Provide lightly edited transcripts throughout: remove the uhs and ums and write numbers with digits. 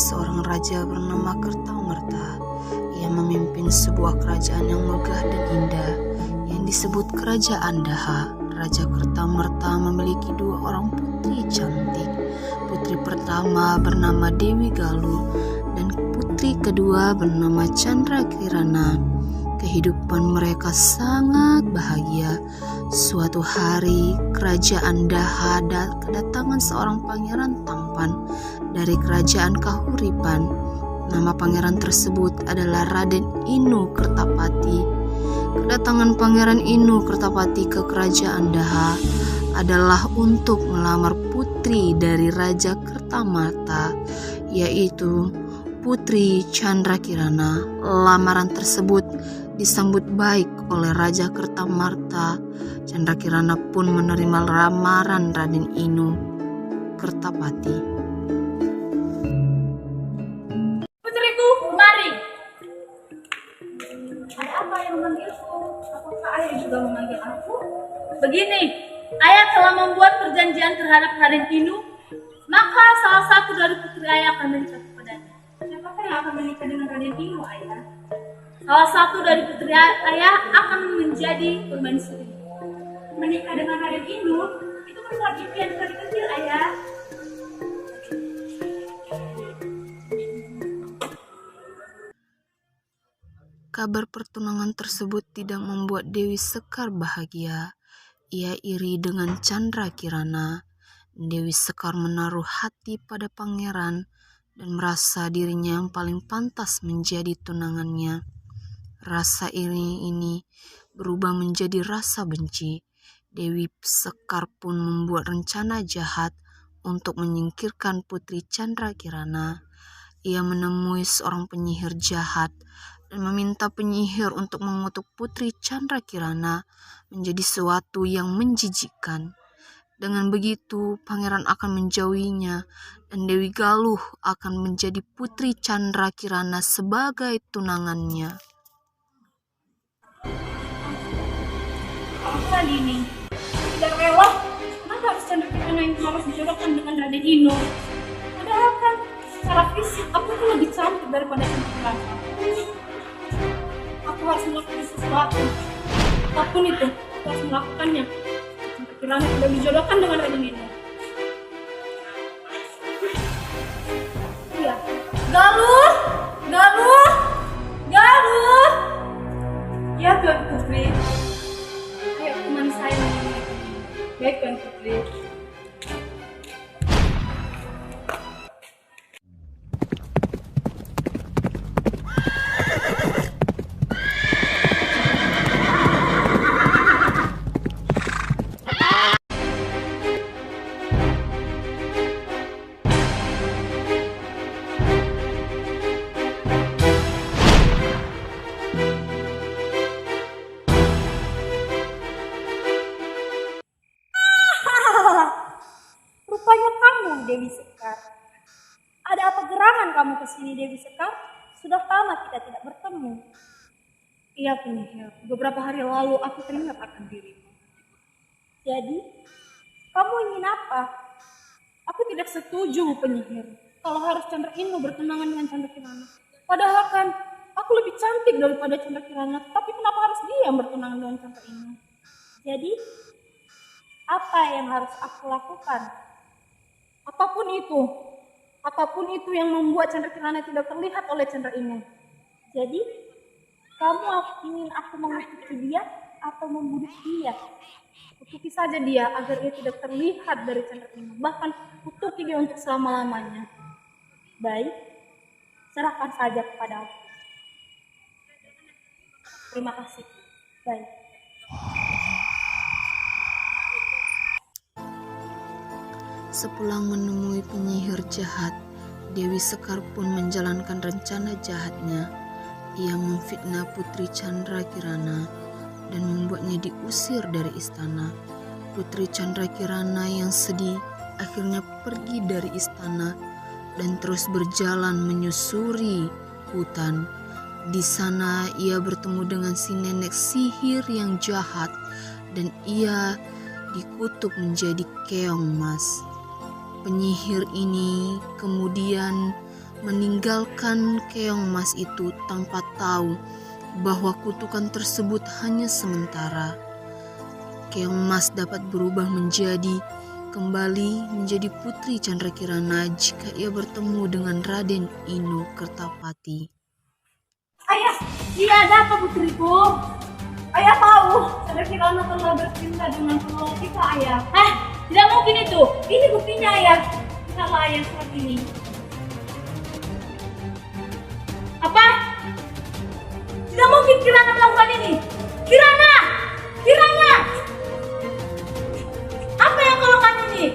seorang raja bernama Kertamerta. Ia memimpin sebuah kerajaan yang megah dan indah yang disebut Kerajaan Daha. Raja Kertamerta memiliki 2 orang putri cantik. Putri pertama bernama Dewi Galuh dan putri kedua bernama Candrakirana. Kehidupan mereka sangat bahagia. Suatu hari, Kerajaan Daha kedatangan seorang pangeran tampan dari kerajaan Kahuripan. Nama pangeran tersebut adalah Raden Inu Kertapati. Kedatangan Pangeran Inu Kertapati ke Kerajaan Daha adalah untuk melamar putri dari Raja Kertamerta, yaitu Putri Candrakirana. Lamaran tersebut disambut baik oleh Raja Kertamerta. Candrakirana pun menerima lamaran Raden Inu Kertapati. Putriku, mari. Ada apa yang memanggilku? Apakah ayah juga memanggil aku? Begini, ayah telah membuat perjanjian terhadap Raden Inu, maka salah satu dari putri ayah akan menikah kepadanya. Siapakah yang akan menikah dengan Raden Inu, ayah? Salah satu dari putri ayah akan menjadi permaisuri. Menikah dengan Raden Inu itu merupakan impian dari kecil, ayah. Kabar pertunangan tersebut tidak membuat Dewi Sekar bahagia. Ia iri dengan Candrakirana. Dewi Sekar menaruh hati pada pangeran dan merasa dirinya yang paling pantas menjadi tunangannya. Rasa iri ini berubah menjadi rasa benci. Dewi Sekar pun membuat rencana jahat untuk menyingkirkan Putri Candrakirana. Ia menemui seorang penyihir jahat dan meminta penyihir untuk mengutuk Putri Candrakirana menjadi sesuatu yang menjijikkan. Dengan begitu, pangeran akan menjauhinya dan Dewi Galuh akan menjadi Putri Candrakirana sebagai tunangannya. Apa ini? Tidak rela. Kenapa harus Candrakirana yang harus dijodohkan dengan Raden Inu? Padahal kan secara fisik aku tuh lebih cantik daripada Candrakirana. Aku harus melakukan sesuatu. Apapun itu, aku harus melakukannya. Candrakirana tidak dijodohkan dengan Raden Inu. Iya. Galuh! Galuh! Galuh! Ya Tuan Putri. Ayo teman saya menemui. Baik Tuan Putri. Rupanya kamu, Dewi Sekar. Ada apa gerangan kamu ke sini, Dewi Sekar? Sudah lama kita tidak bertemu. Iya, penyihir. Beberapa hari lalu aku teringat akan dirimu. Jadi, kamu ingin apa? Aku tidak setuju, penyihir, kalau harus Candra Inu bertunangan dengan Candrakirana. Padahal kan aku lebih cantik daripada Candrakirana, tapi kenapa harus dia yang bertunangan dengan Candra Inu? Jadi, apa yang harus aku lakukan? Apapun itu yang membuat Candrakirana tidak terlihat oleh Candra Inu. Jadi, kamu ingin aku mengutuki dia atau membunuh dia? Kutuki saja dia agar ia tidak terlihat dari Candra Inu. Bahkan kutuki dia untuk selama-lamanya. Baik, serahkan saja kepada aku. Terima kasih. Baik. Sepulang menemui penyihir jahat, Dewi Sekar pun menjalankan rencana jahatnya. Ia memfitnah Putri Candrakirana dan membuatnya diusir dari istana. Putri Candrakirana yang sedih akhirnya pergi dari istana dan terus berjalan menyusuri hutan. Di sana ia bertemu dengan si nenek sihir yang jahat dan ia dikutuk menjadi keong emas. Penyihir ini kemudian meninggalkan keong emas itu tanpa tahu bahwa kutukan tersebut hanya sementara. Keong emas dapat berubah kembali menjadi Putri Candrakirana jika ia bertemu dengan Raden Inu Kertapati. Ayah, iya ada apa putriku? Ayah tahu, Candrakirana telah bercinta dengan penolong kita, ayah. Tidak mungkin itu. Ini buktinya, ayah. Lihatlah ayah seperti ini. Apa? Tidak mungkin Kirana melakukan ini. Kirana! Kirana! Apa yang kau lakukan ini?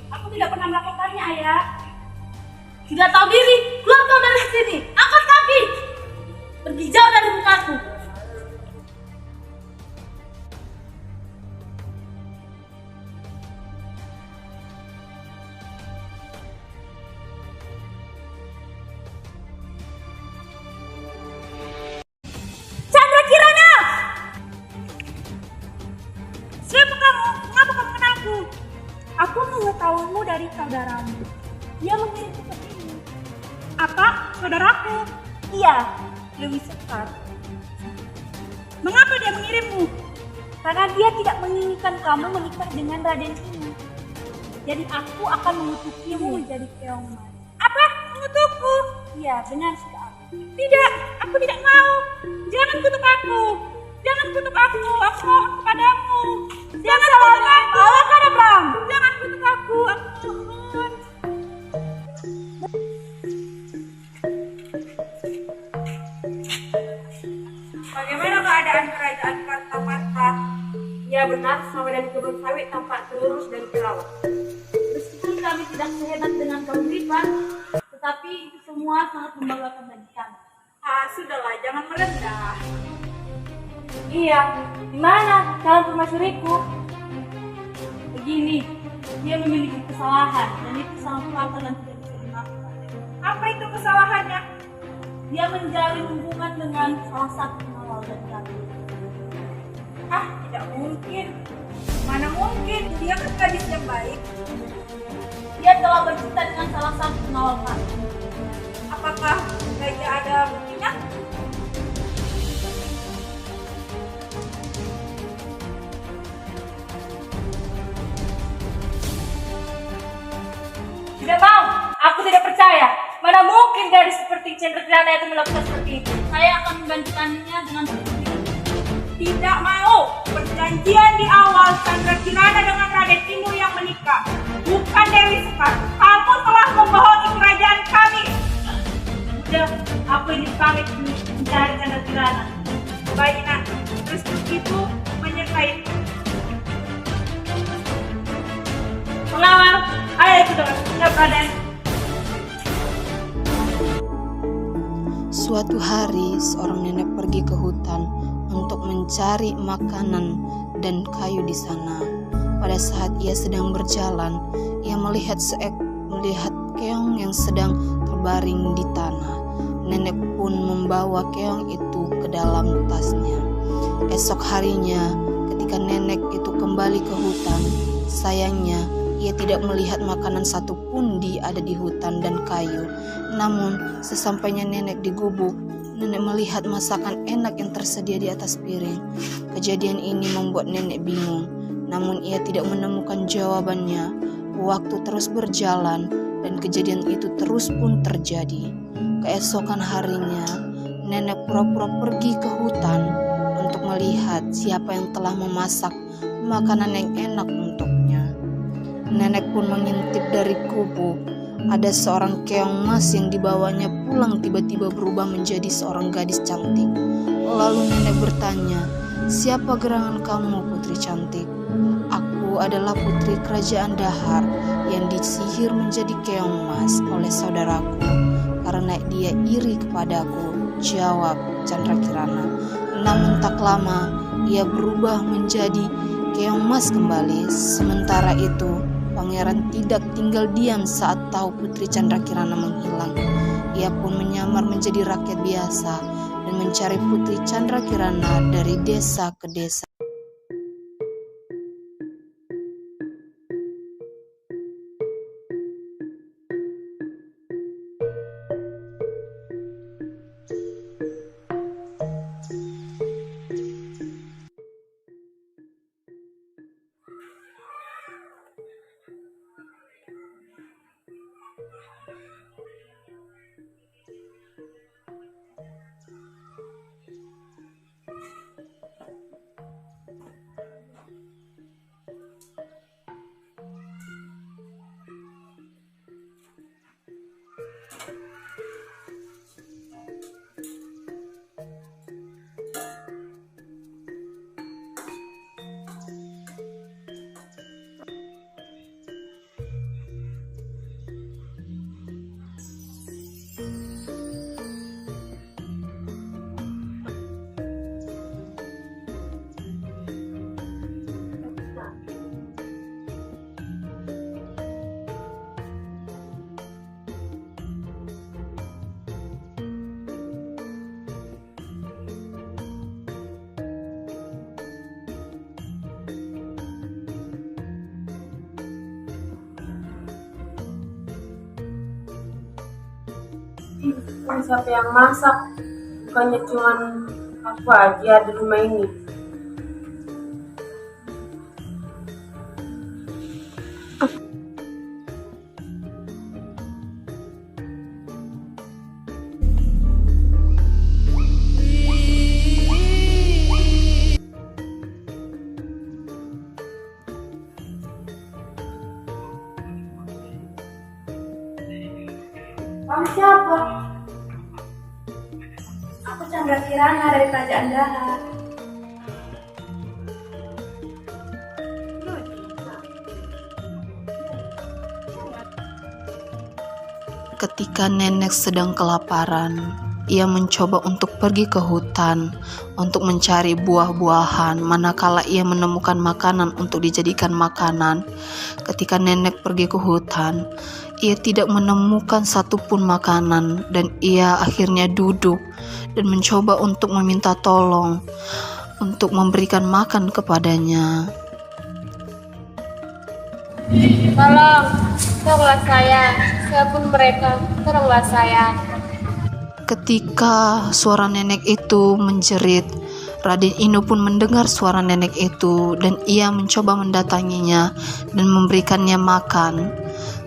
Aku tidak pernah melakukannya, ayah. Tidak tahu diri, keluar kau dari sini. Angkat kaki. Pergi jauh dari mukaku. Candrakirana! Siapa kamu? Mengapa kamu kenalku? Aku mengetahuimu dari saudaramu. Dia mengirim seperti ini. Apa? Saudaraku? Iya, Dewi Sekar. Mengapa dia mengirimmu? Karena dia tidak menginginkan kamu menikah dengan Raden ini. Jadi aku akan mengutukimu menjadi keong emas. Apa? Mengutukku? Iya, benar sekali. Tidak, aku tidak mau. Jangan kutuk aku. Jangan kutuk aku. Aku mohon kepadamu. Jangan kutuk aku. Jangan kutuk aku. Aku mohon. Bagaimana keadaan kerajaan Kartamata? Ya benar, sawah dan kebun sawit tampak terurus dan terawat. Meskipun kami tidak sehebat dengan keuripan, tetapi itu semua sangat membanggakan bagi kami. Sudahlah, jangan merendah. Iya, di mana calon permaisuriku? Begini, dia memiliki kesalahan dan itu sangat fatal dan tidak bisa dimaafkan. Apa itu kesalahannya? Dia menjalin hubungan dengan salah satu pengawal dari kami. Tidak mungkin. Mana mungkin, dia kan gadis yang baik. Dia telah bercinta dengan salah satu pengawal kami. Apakah saja ada buktinya? Tidak mau, aku tidak percaya. Mana mungkin gadis seperti Candrakirana itu melakukan seperti itu. Saya akan menggantikannya dengan seperti itu. Tidak mau. Perjanjian di awal Candrakirana dengan Raden Inu yang menikah, bukan Dewi Sekar. Kamu telah membohongi kerajaan kami. Udah, aku ini pamit mencari Candrakirana. Baik nak, terus begitu menyertai. Pengawal, ayo ikut dengan siap Raden. Suatu hari, seorang nenek pergi ke hutan untuk mencari makanan dan kayu di sana. Pada saat ia sedang berjalan, ia melihat keong yang sedang terbaring di tanah. Nenek pun membawa keong itu ke dalam tasnya. Esok harinya, ketika nenek itu kembali ke hutan, sayangnya ia tidak melihat makanan satupun ada di hutan dan kayu. Namun, sesampainya nenek di gubuk, nenek melihat masakan enak yang tersedia di atas piring. Kejadian ini membuat nenek bingung, namun ia tidak menemukan jawabannya. Waktu terus berjalan, dan kejadian itu terus pun terjadi. Keesokan harinya, nenek pura-pura pergi ke hutan untuk melihat siapa yang telah memasak makanan yang enak untuknya. Nenek pun mengintip dari gubuk. Ada seorang keong emas yang dibawanya pulang tiba-tiba berubah menjadi seorang gadis cantik. Lalu nenek bertanya, "Siapa gerangan kamu, putri cantik?" "Aku adalah putri kerajaan Dahar yang disihir menjadi keong emas oleh saudaraku karena dia iri kepadaku," jawab Candrakirana. Namun tak lama ia berubah menjadi keong emas kembali. Sementara itu Pangeran tidak tinggal diam saat tahu Putri Candrakirana menghilang. Ia pun menyamar menjadi rakyat biasa dan mencari Putri Candrakirana dari desa ke desa. Ini siapa yang masak? Bukannya cuman aku aja di rumah ini. Kamu siapa? Aku Chandra Kirana dari Kerajaan Daha. Ketika nenek sedang kelaparan, ia mencoba untuk pergi ke hutan untuk mencari buah-buahan manakala ia menemukan makanan untuk dijadikan makanan. Ketika nenek pergi ke hutan, ia tidak menemukan satupun makanan dan ia akhirnya duduk dan mencoba untuk meminta tolong untuk memberikan makan kepadanya. Tolonglah saya pun mereka, tolonglah saya. Ketika suara nenek itu menjerit, Raden Inu pun mendengar suara nenek itu dan ia mencoba mendatanginya dan memberikannya makan.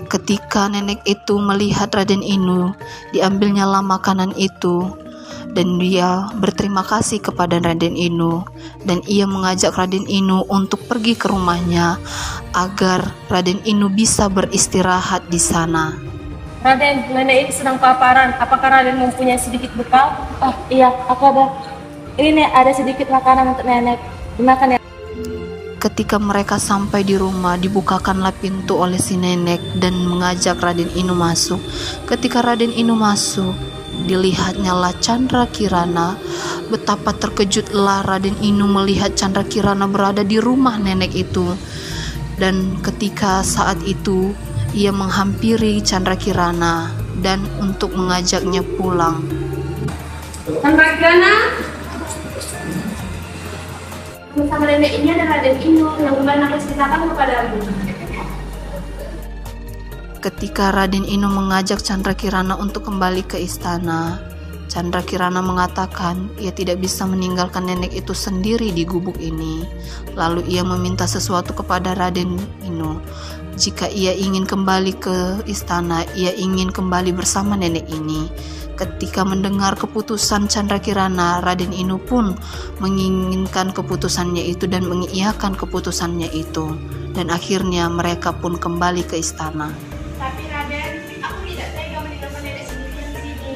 Ketika nenek itu melihat Raden Inu, diambilnyalah makanan itu dan dia berterima kasih kepada Raden Inu dan ia mengajak Raden Inu untuk pergi ke rumahnya agar Raden Inu bisa beristirahat di sana. Raden, nenek ini sedang kelaparan. Apakah Raden mempunyai sedikit bekal? Oh iya, aku ada. Ini ada sedikit makanan untuk nenek. Dimakan ya. Ketika mereka sampai di rumah, dibukakanlah pintu oleh si nenek dan mengajak Raden Inu masuk. Ketika Raden Inu masuk, dilihatnyalah Chandra Kirana. Betapa terkejutlah Raden Inu melihat Chandra Kirana berada di rumah nenek itu. Dan ketika saat itu, ia menghampiri Chandra Kirana dan untuk mengajaknya pulang. Chandra Kirana, bersama nenek ini ada Raden Inu yang kemarin aku ceritakan kepadamu. Ketika Raden Inu mengajak Chandra Kirana untuk kembali ke istana, Chandra Kirana mengatakan ia tidak bisa meninggalkan nenek itu sendiri di gubuk ini. Lalu ia meminta sesuatu kepada Raden Inu. Jika ia ingin kembali ke istana, ia ingin kembali bersama nenek ini. Ketika mendengar keputusan Chandra Kirana, Raden Inu pun menginginkan keputusannya itu dan mengiyakan keputusannya itu. Dan akhirnya mereka pun kembali ke istana. Tapi Raden, aku tidak tega meninggalkan nenek sendirian di sini.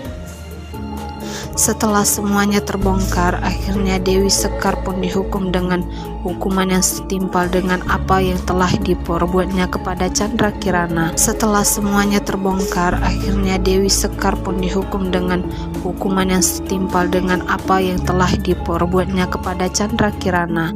Setelah semuanya terbongkar, akhirnya Dewi Sekar pun dihukum dengan hukuman yang setimpal dengan apa yang telah diperbuatnya kepada Chandra Kirana. Setelah semuanya terbongkar, akhirnya Dewi Sekar pun dihukum dengan hukuman yang setimpal dengan apa yang telah diperbuatnya kepada Chandra Kirana.